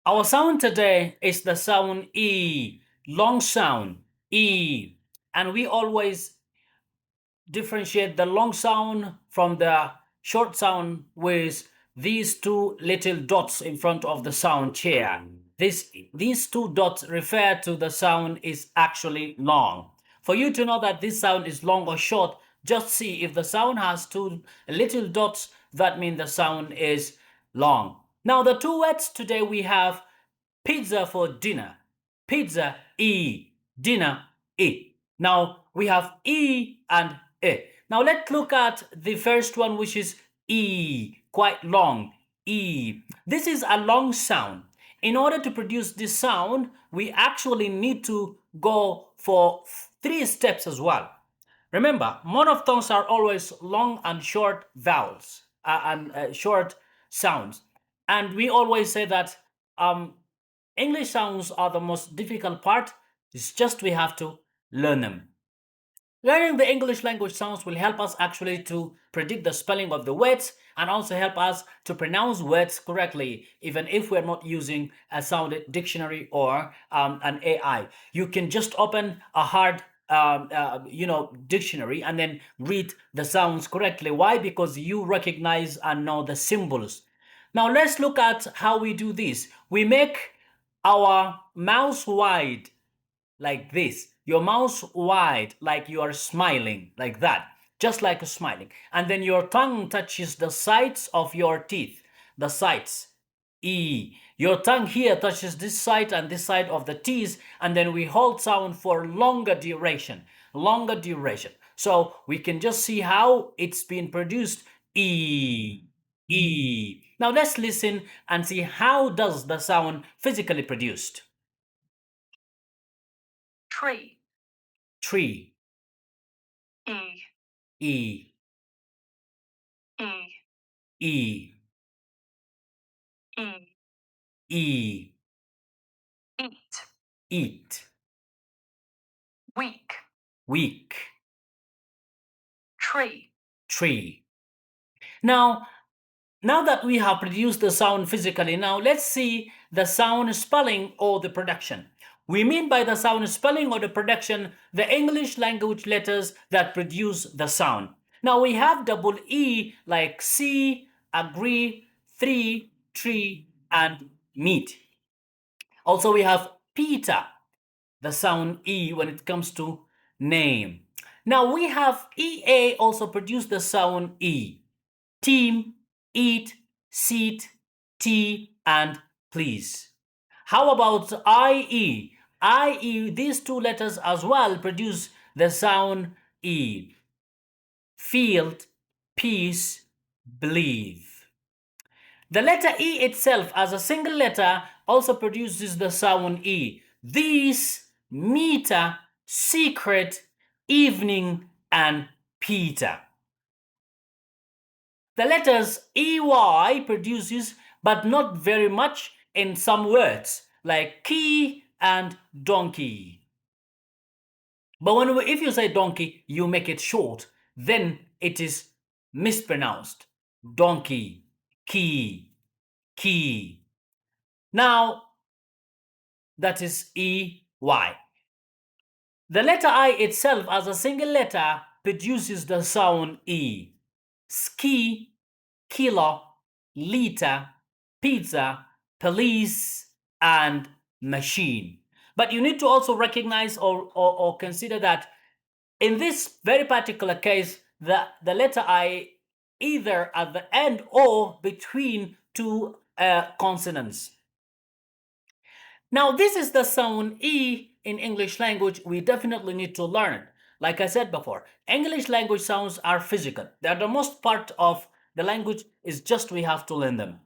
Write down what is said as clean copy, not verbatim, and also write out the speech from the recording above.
Our sound today is the sound E, long sound, E. And we always differentiate the long sound from the short sound with these two little dots in front of the sound chair. These two dots refer to the sound is actually long. For you to know that this sound is long or short, just see if the sound has two little dots, that means the sound is long. Now the two words today we have pizza for dinner. Pizza, E. Dinner, E. Now we have E and E. Now let's look at the first one, which is E. Quite long. E. This is a long sound. In order to produce this sound, we actually need to go for 3 steps as well. Remember, monophthongs are always long and short vowels and short sounds. And we always say that English sounds are the most difficult part. It's just we have to learn them. Learning the English language sounds will help us actually to predict the spelling of the words and also help us to pronounce words correctly, even if we're not using a sound dictionary or an AI. You can just open a hard dictionary and then read the sounds correctly. Why? Because you recognize and know the symbols. Now let's look at how we do this. We make our mouth wide like this. Your mouth wide like you are smiling, like that, just like a smiling. And then your tongue touches the sides of your teeth, the sides. E. Your tongue here touches this side and this side of the teeth, and then we hold sound for longer duration. So we can just see how it's been produced. E. E. Now let's listen and see how does the sound physically produced. Tree. Tree. E. E. E. E. E. E. Eat. Eat. Week. Week. Tree. Tree. Now that we have produced the sound physically, now let's see the sound spelling or the production. We mean by the sound spelling or the production the English language letters that produce the sound. Now we have double E like see, agree, three, tree, and meet. Also we have Peter, the sound E when it comes to name. Now we have EA also produce the sound E. Team, eat, seat, tea, and please. How about IE? IE, these two letters as well produce the sound E. Field, peace, believe. The letter E itself as a single letter also produces the sound E. These, meter, secret, evening, and Peter. The letters EY produces, but not very much in some words, like key and donkey. But if you say donkey, you make it short, then it is mispronounced. Donkey, key, key. Now, that is EY. The letter I itself as a single letter produces the sound E. Ski, kilo, liter, pizza, police, and machine. But you need to also recognize or consider that in this very particular case, the letter I either at the end or between two consonants. Now, this is the sound E in English language we definitely need to learn. Like I said before, English language sounds are physical. They are the most part of the language, is just we have to learn them.